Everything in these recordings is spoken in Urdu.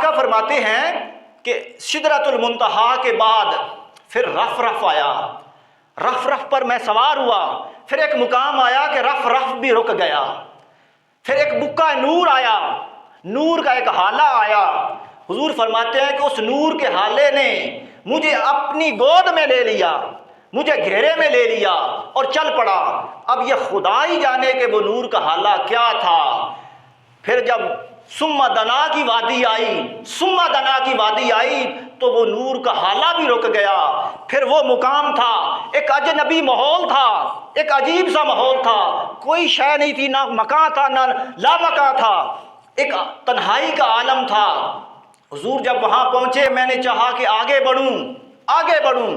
آقا فرماتے ہیں کہ سدرۃ المنتہا کے بعد پھر رف رف آیا، رف رف پر میں سوار ہوا، پھر ایک مقام آیا کہ رف رف بھی رک گیا، پھر ایک بکا نور آیا، نور کا ایک حالہ آیا۔ حضور فرماتے ہیں کہ اس نور کے حالے نے مجھے اپنی گود میں لے لیا، مجھے گھیرے میں لے لیا اور چل پڑا۔ اب یہ خدا ہی جانے کہ وہ نور کا حالہ کیا تھا۔ پھر جب ثم دنا کی وادی آئی، ثم دنا کی وادی آئی تو وہ نور کا حالہ بھی رک گیا۔ پھر وہ مقام تھا، ایک اجنبی ماحول تھا، ایک عجیب سا ماحول تھا، کوئی شے نہیں تھی، نہ مکان تھا نہ لا مکان تھا، ایک تنہائی کا عالم تھا۔ حضور جب وہاں پہنچے میں نے چاہا کہ آگے بڑھوں، آگے بڑھوں،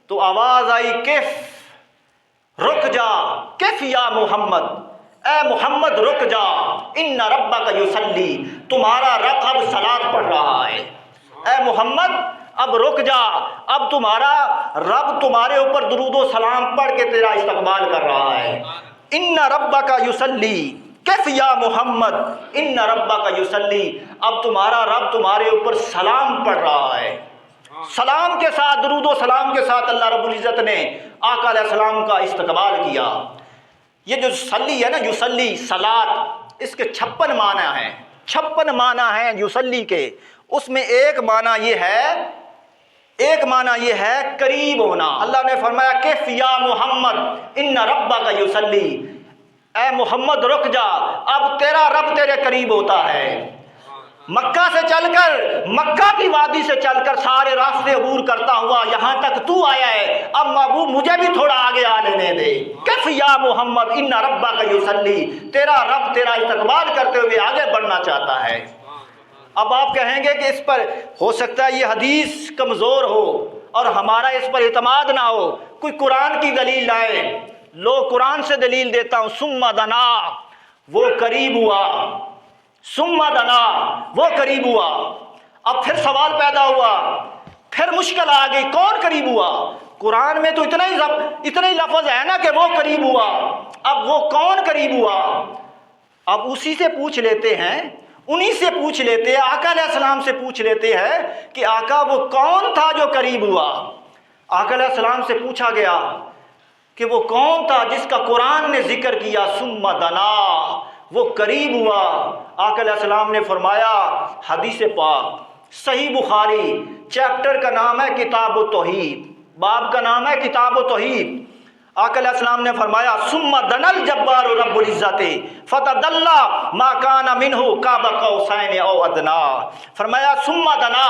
تو آواز آئی کف، رک جا، کف یا محمد، اے محمد رک جا، ان ربک یصلی، تمہارا رب اب صلاۃ پڑھ رہا ہے، اے محمد اب رک جا، اب تمہارا رب تمہارے اوپر درود و سلام پڑھ کے تیرا استقبال کر رہا ہے۔ ان ربک یصلی، کیف یا محمد، ان ربک یصلی، اب تمہارا رب تمہارے اوپر سلام پڑھ رہا ہے۔ سلام کے ساتھ، درود و سلام کے ساتھ اللہ رب العزت نے آقا علیہ السلام کا استقبال کیا۔ یہ جو صلی ہے نا، یصلی صلاۃ، اس کے 56 معنی ہیں، 56 معنی ہیں یصلی کے۔ اس میں ایک معنی یہ ہے قریب ہونا۔ اللہ نے فرمایا کیف یا محمد ان ربک یصلی، اے محمد رک جا، اب تیرا رب تیرے قریب ہوتا ہے۔ مکہ سے چل کر، مکہ کی وادی سے چل کر سارے راستے عبور کرتا ہوا یہاں تک تو آیا ہے، اب محبوب مجھے بھی تھوڑا آگے آ لینے دے۔ کیف یا محمد ان ربک یصلی، تیرا رب تیرا استقبال کرتے ہوئے آگے بڑھنا چاہتا ہے۔ اب آپ کہیں گے کہ اس پر ہو سکتا ہے یہ حدیث کمزور ہو اور ہمارا اس پر اعتماد نہ ہو، کوئی قرآن کی دلیل لائے۔ لو قرآن سے دلیل دیتا ہوں، ثم دنا، وہ قریب ہوا، ثم دنا، وہ قریب ہوا۔ اب پھر سوال پیدا ہوا، پھر مشکل آ گئی، کون قریب ہوا؟ قرآن میں تو اتنا ہی لفظ ہے نا کہ وہ قریب ہوا، اب وہ کون قریب ہوا؟ اب اسی سے پوچھ لیتے ہیں، انہی سے پوچھ لیتے ہیں، آقا علیہ السلام سے پوچھ لیتے ہیں کہ آقا وہ کون تھا جو قریب ہوا؟ آقا علیہ السلام سے پوچھا گیا کہ وہ کون تھا جس کا قرآن نے ذکر کیا، ثم دنا، وہ قریب ہوا۔ آقا علیہ السلام نے فرمایا، حدیث پاک صحیح بخاری، چیپٹر کا نام ہے کتاب التوحید، باب کا نام ہے کتاب التوحید۔ آقا علیہ السلام نے فرمایا ثم دنا الجبار رب العزت فتدلی ما کان منہ قاب قوسین او ادنا۔ فرمایا ثم دنا،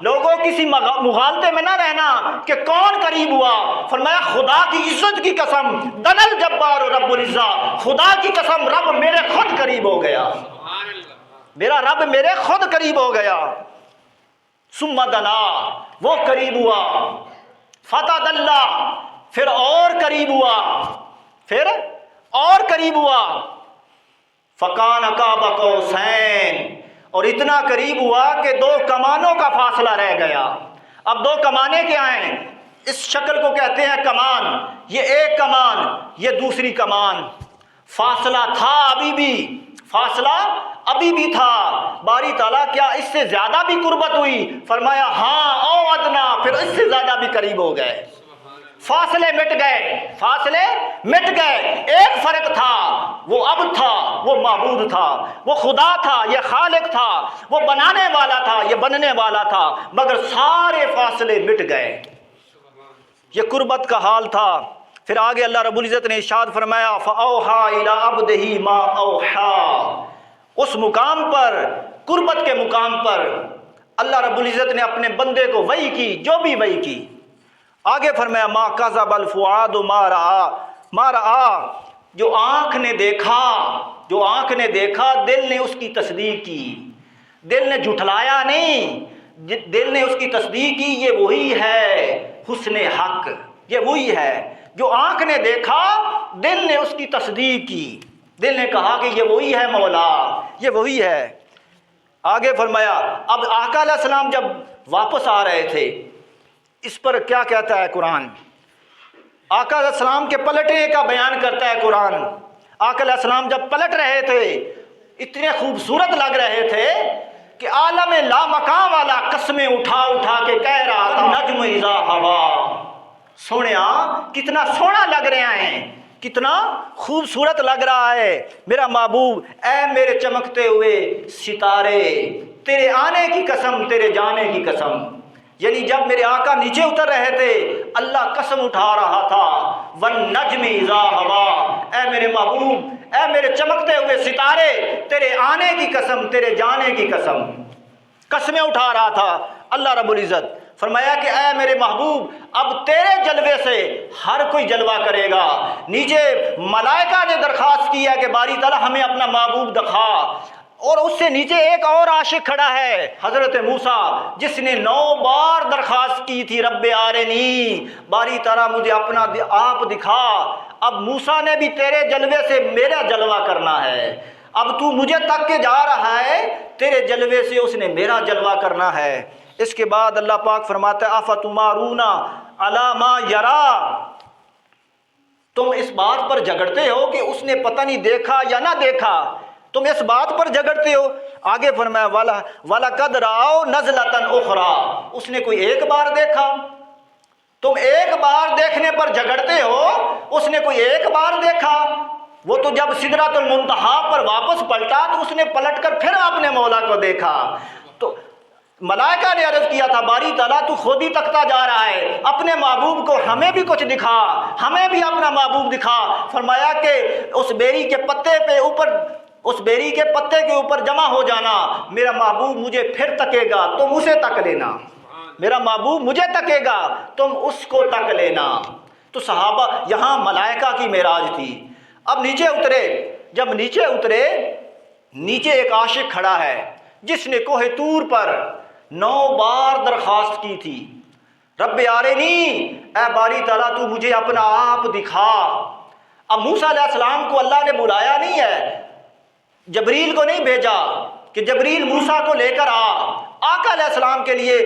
لوگوں کسی مغالطے میں نہ رہنا کہ کون قریب ہوا۔ فرمایا خدا کی عزت کی قسم، دنا الجبار رب العزت، خدا کی قسم رب میرے خود قریب ہو گیا، میرا رب میرے خود قریب ہو گیا۔ ثم دنا، وہ قریب ہوا، فتدلی، پھر اور قریب ہوا، پھر اور قریب ہوا، فکان قاب قوسین، اور اتنا قریب ہوا کہ 2 کمانوں کا فاصلہ رہ گیا۔ اب 2 کمانیں کیا ہیں؟ اس شکل کو کہتے ہیں کمان، یہ ایک کمان، یہ دوسری کمان۔ فاصلہ تھا ابھی بھی، فاصلہ ابھی بھی تھا۔ باری تعالیٰ کیا اس سے زیادہ بھی قربت ہوئی؟ فرمایا ہاں، او ادنا، پھر اس سے زیادہ بھی قریب ہو گئے۔ فاصلے مٹ گئے، فاصلے مٹ گئے۔ ایک فرق تھا، وہ اب تھا، وہ معبود تھا، وہ خدا تھا، یہ خالق تھا، وہ بنانے والا تھا، یہ بننے والا تھا، مگر سارے فاصلے مٹ گئے۔ یہ قربت کا حال تھا۔ پھر آگے اللہ رب العزت نے ارشاد فرمایا فَأَوْحَىٰ إِلَىٰ عَبْدِهِ مَا أَوْحَىٰ، اس مقام پر، قربت کے مقام پر اللہ رب العزت نے اپنے بندے کو وحی کی، جو بھی وحی کی۔ آگے فرمایا ما کذب الفؤاد ما رأى، جو آنکھ نے دیکھا، جو آنکھ نے دیکھا دل نے اس کی تصدیق کی، دل نے جھٹلایا نہیں، دل نے اس کی تصدیق کی۔ یہ وہی ہے حسن حق، یہ وہی ہے جو آنکھ نے دیکھا، دل نے اس کی تصدیق کی، دل نے کہا کہ یہ وہی ہے مولا، یہ وہی ہے۔ آگے فرمایا اب آقا علیہ السلام جب واپس آ رہے تھے، اس پر کیا کہتا ہے قرآن؟ آقا علیہ السلام کے پلٹنے کا بیان کرتا ہے قرآن۔ آقا علیہ السلام جب پلٹ رہے تھے، اتنے خوبصورت لگ رہے تھے کہ عالم لا مقام والا قسمیں اٹھا اٹھا کے کہہ رہا تھا نجم اذا ہوا. سونیا کتنا سونا لگ رہا ہے، کتنا خوبصورت لگ رہا ہے میرا محبوب. اے میرے چمکتے ہوئے ستارے، تیرے آنے کی قسم، تیرے جانے کی قسم. یعنی جب میرے آقا نیچے اتر رہے تھے اللہ قسم اٹھا رہا تھا والنجم اذا ہوا. اے میرے محبوب، اے میرے چمکتے ہوئے ستارے، تیرے آنے کی قسم، تیرے جانے کی قسم. قسمیں اٹھا رہا تھا اللہ رب العزت. فرمایا کہ اے میرے محبوب اب تیرے جلوے سے ہر کوئی جلوہ کرے گا. نیچے ملائکہ نے درخواست کی ہے کہ باری تعالیٰ ہمیں اپنا محبوب دکھا، اور اس سے نیچے ایک اور عاشق کھڑا ہے حضرت موسیٰ، جس نے 9 بار درخواست کی تھی رب آرنی، باری تعالیٰ مجھے اپنا آپ دکھا. اب موسیٰ نے بھی تیرے جلوے سے میرا جلوہ کرنا ہے. اب تو مجھے تک کے جا رہا ہے، تیرے جلوے سے اس نے میرا جلوہ کرنا ہے. اس کے بعد اللہ پاک فرماتا ہے افتمارون علی ما یرا، تم اس بات پر جھگڑتے ہو کہ اس نے پتہ نہیں دیکھا یا نہ دیکھا، تم اس بات پر جھگڑتے ہو. آگے فرمایا وَلَقَدْ رَأَوْا نَزْلَةً أُخْرَىٰ، اس نے کوئی ایک بار دیکھا. تم ایک بار دیکھنے پر جھگڑتے ہو، اس نے کوئی ایک بار دیکھا. وہ تو جب سدرۃ المنتہا پر واپس پلٹا تو اس نے پلٹ کر پھر اپنے مولا کو دیکھا. تو ملائکہ نے عرض کیا تھا باری تعالیٰ تو خود ہی تکتا جا رہا ہے، اپنے محبوب کو ہمیں بھی کچھ دکھا، ہمیں بھی اپنا محبوب دکھا. فرمایا کہ اس بیری کے پتے پہ اوپر، اس بیری کے پتے کے اوپر جمع ہو جانا، میرا محبوب مجھے پھر تکے گا، تم اسے تک لینا. میرا محبوب مجھے تکے گا، تم اس کو تک لینا. تو صحابہ، یہاں ملائکہ کی معراج تھی. اب نیچے اترے، جب نیچے اترے نیچے ایک عاشق کھڑا ہے جس نے کوہ طور پر 9 بار درخواست کی تھی رب آرنی، اے باری تعالیٰ تو مجھے اپنا آپ دکھا. اب موسیٰ علیہ السلام کو اللہ نے بلایا نہیں ہے، جبریل کو نہیں بھیجا کہ جبریل موسیٰ کو لے کر آقا علیہ السلام کے لیے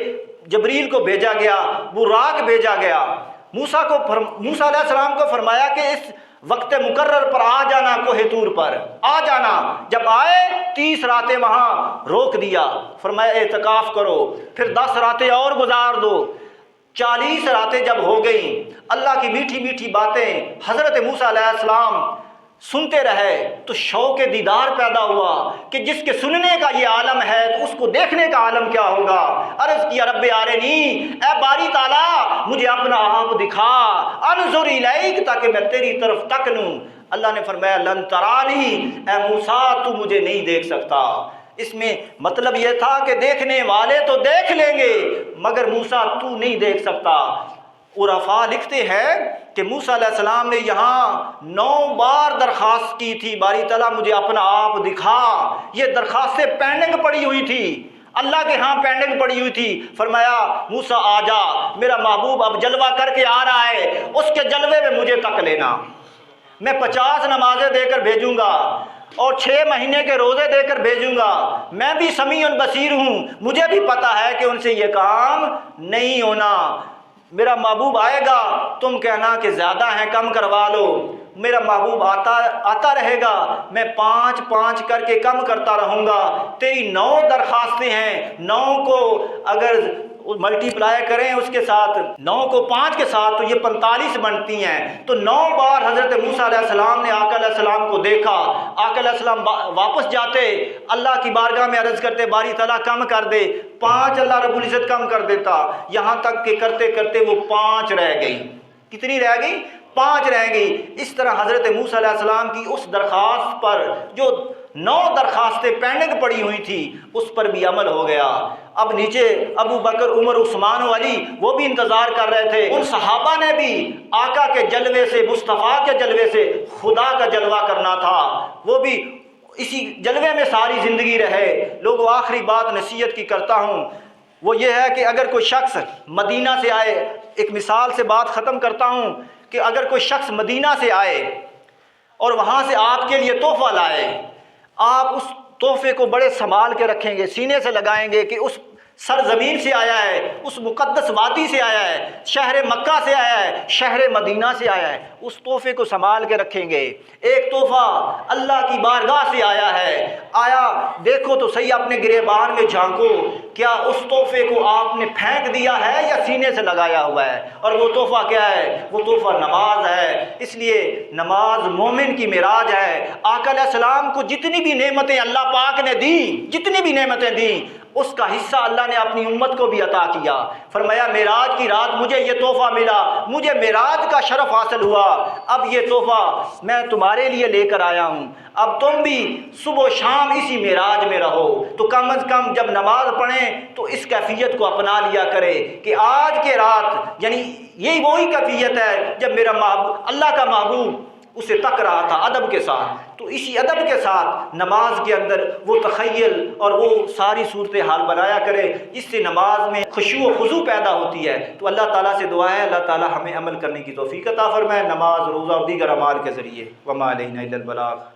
جبریل کو بھیجا گیا، براق بھیجا گیا. موسیٰ علیہ السلام کو فرمایا کہ اس وقت مقرر پر آ جانا، کوہ طور پر آ جانا. جب آئے 30 راتیں وہاں روک دیا، فرمایا اعتکاف کرو، پھر 10 راتیں اور گزار دو. 40 راتیں جب ہو گئیں، اللہ کی میٹھی میٹھی باتیں حضرت موسیٰ علیہ السلام سنتے رہے تو شوق دیدار پیدا ہوا کہ جس کے سننے کا یہ عالم ہے تو اس کو دیکھنے کا عالم کیا ہوگا. عرض کیا رب آرنی، اے باری تعالیٰ مجھے اپنا آپ دکھا، انظر الیک، تاکہ میں تیری طرف تک لوں. اللہ نے فرمایا لن ترانی، اے موسیٰ تو مجھے نہیں دیکھ سکتا. اس میں مطلب یہ تھا کہ دیکھنے والے تو دیکھ لیں گے مگر موسیٰ تو نہیں دیکھ سکتا. عرفاء لکھتے ہیں کہ موسیٰ علیہ السلام نے یہاں 9 بار درخواست کی تھی باری تعالیٰ مجھے اپنا آپ دکھا. یہ درخواستیں پینڈنگ پڑی ہوئی تھی، اللہ کے ہاں پینڈنگ پڑی ہوئی تھی. فرمایا موسیٰ آ جا، میرا محبوب اب جلوہ کر کے آ رہا ہے، اس کے جلوے میں مجھے تک لینا. میں 50 نمازیں دے کر بھیجوں گا اور 6 مہینے کے روزے دے کر بھیجوں گا. میں بھی سمیع بصیر ہوں، مجھے بھی پتہ ہے کہ ان سے یہ کام نہیں ہونا. میرا محبوب آئے گا، تم کہنا کہ زیادہ ہیں کم کروا لو. میرا محبوب آتا رہے گا، میں 5 کر کے کم کرتا رہوں گا. تیری 9 درخواستیں ہیں، 9 کو اگر ملٹی پلائی کریں اس کے ساتھ، 9 کو 5 کے ساتھ تو یہ 45 بنتی ہیں. تو 9 بار حضرت موسیٰ علیہ السلام نے آقا علیہ السلام کو دیکھا. آقا علیہ السلام واپس جاتے، اللہ کی بارگاہ میں عرض کرتے باری تعالیٰ کم کر دے. 5 اللہ رب العزت کم کر دیتا، یہاں تک کہ کرتے کرتے وہ 5 رہ گئی. کتنی رہ گئی؟ 5 رہ گئی. اس طرح حضرت موسیٰ علیہ السلام کی اس درخواست پر جو 9 درخواستیں پینڈنگ پڑی ہوئی تھی اس پر بھی عمل ہو گیا. اب نیچے ابو بکر، عمر، عثمان و علی وہ بھی انتظار کر رہے تھے. ان صحابہ نے بھی آقا کے جلوے سے، مصطفیٰ کے جلوے سے خدا کا جلوہ کرنا تھا. وہ بھی اسی جلوے میں ساری زندگی رہے. لوگوں آخری بات نصیحت کی کرتا ہوں وہ یہ ہے کہ اگر کوئی شخص مدینہ سے آئے، ایک مثال سے بات ختم کرتا ہوں کہ اگر کوئی شخص مدینہ سے آئے اور وہاں سے آپ کے لیے تحفہ لائے، آپ اس تحفے کو بڑے سنبھال کے رکھیں گے، سینے سے لگائیں گے کہ اس سرزمین سے آیا ہے، اس مقدس وادی سے آیا ہے، شہر مکہ سے آیا ہے، شہر مدینہ سے آیا ہے، اس تحفے کو سنبھال کے رکھیں گے۔ ایک تحفہ اللہ کی بارگاہ سے آیا ہے، آیا دیکھو تو صحیح، اپنے گریبان میں جھانکو، کیا اس تحفے کو آپ نے پھینک دیا ہے یا سینے سے لگایا ہوا ہے؟ اور وہ تحفہ کیا ہے؟ وہ تحفہ نماز ہے۔ اس لیے نماز مومن کی معراج ہے۔ آقا علیہ السلام کو جتنی بھی نعمتیں اللہ پاک نے دی، جتنی بھی نعمتیں دیں، اس کا حصہ اللہ نے اپنی امت کو بھی عطا کیا۔ فرمایا معراج کی رات مجھے یہ تحفہ ملا، مجھے معراج کا شرف حاصل ہوا، اب یہ تحفہ میں تمہارے لیے لے کر آیا ہوں، اب تم بھی صبح و شام اسی معراج میں رہو۔ تو کم از کم جب نماز پڑھیں تو اس کیفیت کو اپنا لیا کرے کہ آج کے رات، یعنی یہی وہی کیفیت ہے جب میرا محبوب، اللہ کا محبوب اسے تک رہا تھا ادب کے ساتھ، تو اسی ادب کے ساتھ نماز کے اندر وہ تخیل اور وہ ساری صورتحال بنایا کرے، اس سے نماز میں خشوع و خضوع پیدا ہوتی ہے۔ تو اللہ تعالیٰ سے دعا ہے اللہ تعالیٰ ہمیں عمل کرنے کی توفیق عطا فرمائے، نماز، روزہ اور دیگر اعمال کے ذریعے۔ وما علینا الا البلاغ۔